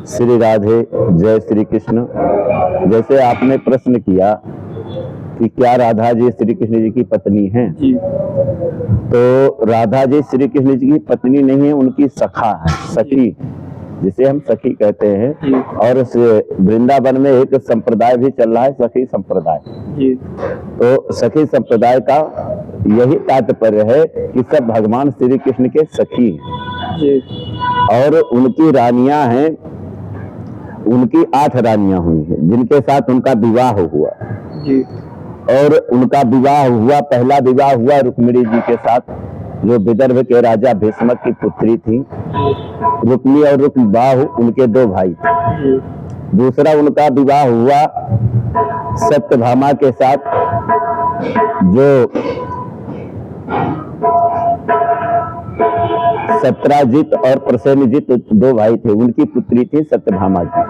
श्री राधे, जय श्री कृष्ण। जैसे आपने प्रश्न किया कि क्या राधा जी श्री कृष्ण जी की पत्नी हैं, तो राधा जी श्री कृष्ण जी की पत्नी नहीं है, उनकी सखा है, सखी, जिसे हम सखी कहते हैं। और वृंदावन में एक संप्रदाय भी चल रहा है, सखी संप्रदाय। तो सखी संप्रदाय का यही तात्पर्य है कि सब भगवान श्री कृष्ण के सखी हैं और उनकी रानियां हैं। उनकी 8 रानियां हुई हैं जिनके साथ उनका विवाह हुआ और उनका विवाह हुआ, पहला विवाह हुआ रुक्मिणी जी के साथ, जो विदर्भ के राजा भीष्मक की पुत्री थी। रुक्मी और रुक्मबाहु उनके 2 भाई थे। दूसरा उनका विवाह हुआ सत्यभामा के साथ, जो सत्राजित और प्रसेनजित 2 भाई थे। उनकी पुत्री थी सत्यभामा जी।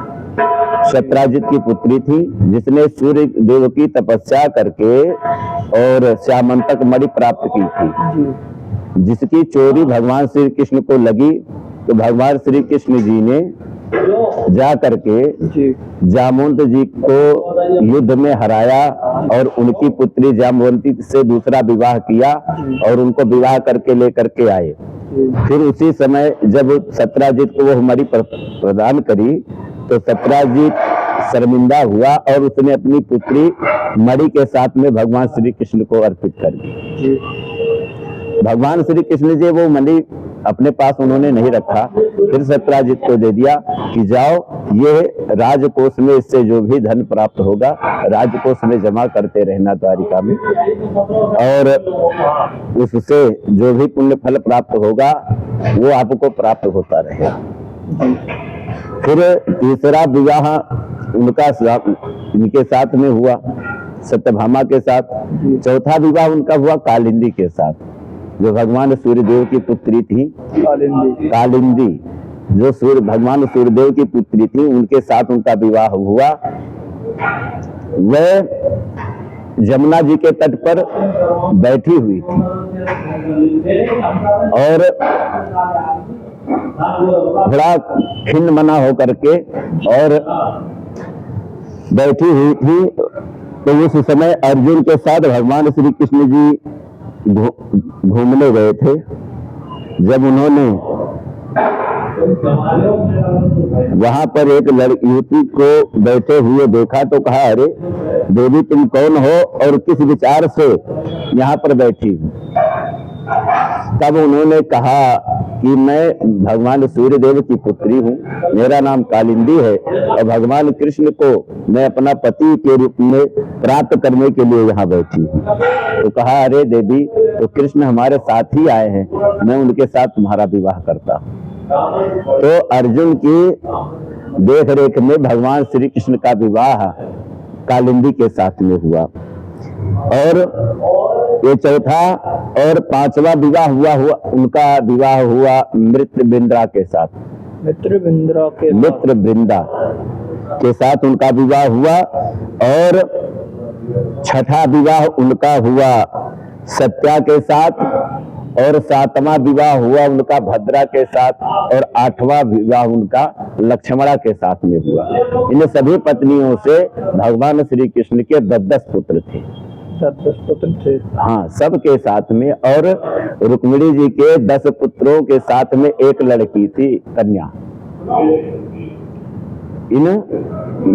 सत्राजित की पुत्री थी जिसने सूर्य देव की तपस्या करके और श्यामंतक मणि प्राप्त की थी, जिसकी चोरी भगवान श्री कृष्ण को लगी। तो भगवान श्री कृष्ण जी ने जा करके जामवंत जी को युद्ध में हराया और उनकी पुत्री जामवंती से दूसरा विवाह किया और उनको विवाह करके लेकर के आए। फिर उसी समय जब सत्राजित को वो मणि प्रदान करी तो सत्राजित शर्मिंदा हुआ और उसने अपनी पुत्री मणि के साथ में भगवान श्री कृष्ण को अर्पित कर दी। भगवान श्री कृष्ण जी वो मणि अपने पास उन्होंने नहीं रखा, फिर सत्राजित को दे दिया कि जाओ, ये राजकोष में इससे जो भी धन प्राप्त होगा राजकोष में जमा करते रहना द्वारिका में, और उससे जो भी पुण्य फल प्राप्त होगा वो आपको प्राप्त होता रहेगा। फिर तीसरा विवाह इनके साथ में हुआ सत्यभामा के साथ। चौथा विवाह उनका हुआ कालिंदी के साथ, जो भगवान सूर्यदेव की पुत्री थी। कालिंदी जो भगवान सूर्यदेव की पुत्री थी, उनके साथ उनका विवाह हुआ। वह जमुना जी के तट पर बैठी हुई थी और बड़ा खिन्न मना होकर के और बैठी हुई थी। तो उस समय अर्जुन के साथ भगवान श्री कृष्ण जी घूमने गए थे। जब उन्होंने वहां पर एक युवती को बैठे हुए देखा तो कहा, अरे देवी तुम कौन हो और किस विचार से यहाँ पर बैठी हो? तब उन्होंने कहा कि मैं भगवान सूर्यदेव की पुत्री हूँ, मेरा नाम कालिंदी है और भगवान कृष्ण को मैं अपना पति के रूप में प्राप्त करने के लिए यहाँ बैठी हूँ। तो कहा, अरे देवी, तो कृष्ण हमारे साथ ही आए हैं, मैं उनके साथ तुम्हारा विवाह करता हूँ। तो अर्जुन की देख रेख में भगवान श्री कृष्ण का विवाह कालिंदी के साथ में हुआ। और ये चौथा और 5वां विवाह हुआ उनका विवाह हुआ मित्रवृंदा के साथ। मित्रवृंदा के साथ उनका विवाह हुआ। और 6ठा विवाह उनका हुआ सत्या के साथ और 7वां विवाह हुआ उनका भद्रा के साथ और 8वां विवाह उनका लक्ष्मणा के साथ में हुआ। इन सभी पत्नियों से भगवान श्री कृष्ण के 10 पुत्र थे। 10 पुत्र थे, हाँ, सबके साथ में। और रुक्मिणी जी के 10 पुत्रों के साथ में एक लड़की थी, कन्या।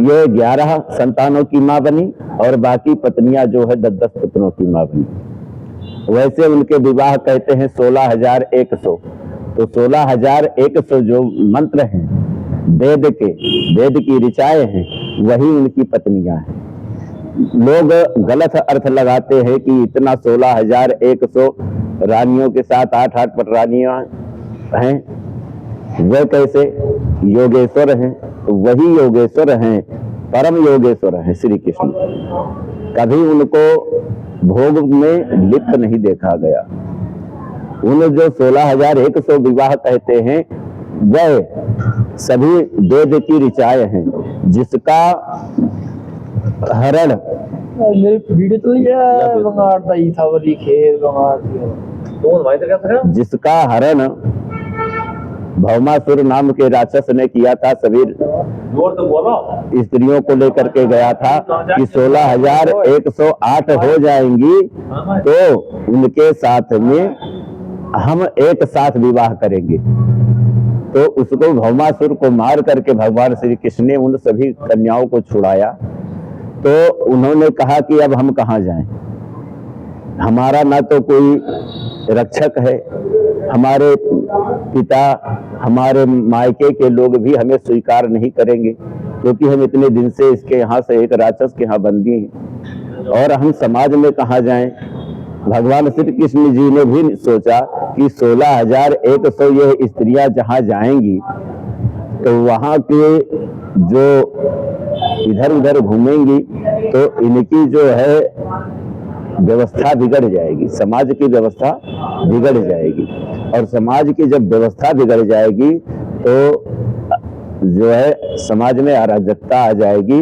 ये 11 संतानों की माँ बनी और बाकी पत्नियां जो है 10 पुत्रों की माँ बनी। वैसे उनके विवाह कहते हैं 16,100। तो 16,100 जो मंत्र हैं वेद की ऋचाएं हैं, वही उनकी पत्नियां हैं। लोग गलत अर्थ लगाते हैं कि इतना 16,100 रानियों के साथ 8 रानियां हैं, वह कैसे? योगेश्वर हैं, वही योगेश्वर हैं, परम योगेश्वर हैं श्री कृष्ण। कभी उनको भोग में लिप्त नहीं देखा गया। उन जो 16,100 विवाह कहते हैं वह सभी वेद की ऋचाएं हैं, जिसका हरण जिसका हरण भौमासुर नाम के राक्षस ने किया था। सभी स्त्रियों को लेकर के गया था कि 16,108 हो जाएंगी तो उनके साथ में हम एक साथ विवाह करेंगे। तो उसको भौमासुर को मार करके भगवान श्री कृष्ण ने उन सभी कन्याओं को छुड़ाया। तो उन्होंने कहा कि अब हम कहाँ जाएं, हमारा ना तो कोई रक्षक है, हमारे पिता हमारे मायके के लोग भी हमें स्वीकार नहीं करेंगे, क्योंकि हम इतने दिन से इसके यहाँ से एक राक्षस के यहाँ बंदी हैं, और हम समाज में कहाँ जाएं। भगवान श्री कृष्ण जी ने भी सोचा कि 16,100 ये स्त्रियां जहाँ जाएंगी तो वहाँ के जो इधर उधर घूमेंगी तो इनकी जो है व्यवस्था बिगड़ जाएगी, समाज की व्यवस्था बिगड़ जाएगी, और समाज की जब व्यवस्था बिगड़ जाएगी तो जो है समाज में अराजकता आ जाएगी,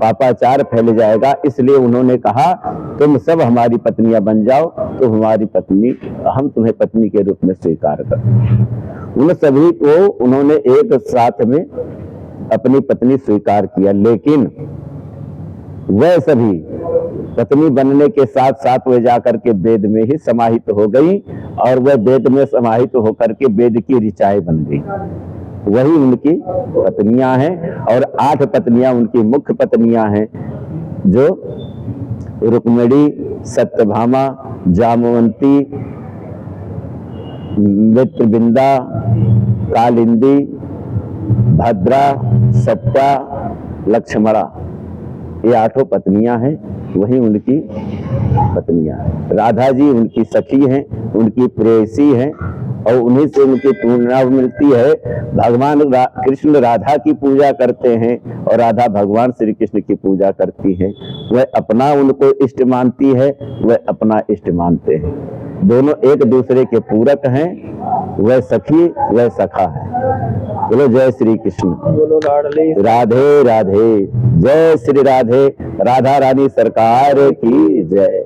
पापाचार फैल जाएगा। इसलिए उन्होंने कहा तुम सब हमारी पत्नियां बन जाओ, तो हमारी पत्नी, हम तुम्हें पत्नी के रूप में स्वीकार कर। उन सभी को उन्होंने एक साथ में अपनी पत्नी स्वीकार किया, लेकिन वह सभी पत्नी बनने के साथ साथ वे जाकर के वेद में ही समाहित हो गई, और वह वेद में समाहित होकर के वेद की ऋचाएं बन गई। वही उनकी पत्नियां हैं, और 8 पत्नियां उनकी मुख्य पत्नियां हैं, जो रुक्मिणी, सत्यभामा, जामवंती, मित्रविंदा, कालिंदी, भद्रा, सत्या, लक्ष्मणा, ये 8 पत्नियां हैं, वही उनकी पत्नियां हैं। राधा जी उनकी सखी हैं, उनकी प्रेयसी हैं, और उन्हीं से उनकी पूर्णा मिलती है। भगवान कृष्ण राधा की पूजा करते हैं और राधा भगवान श्री कृष्ण की पूजा करती है। वह अपना उनको इष्ट मानती है, वह अपना इष्ट मानते हैं। दोनों एक दूसरे के पूरक हैं, वह सखी वह सखा है। बोलो जय श्री कृष्ण, राधे राधे, जय श्री राधे, राधा रानी सरकार की जय।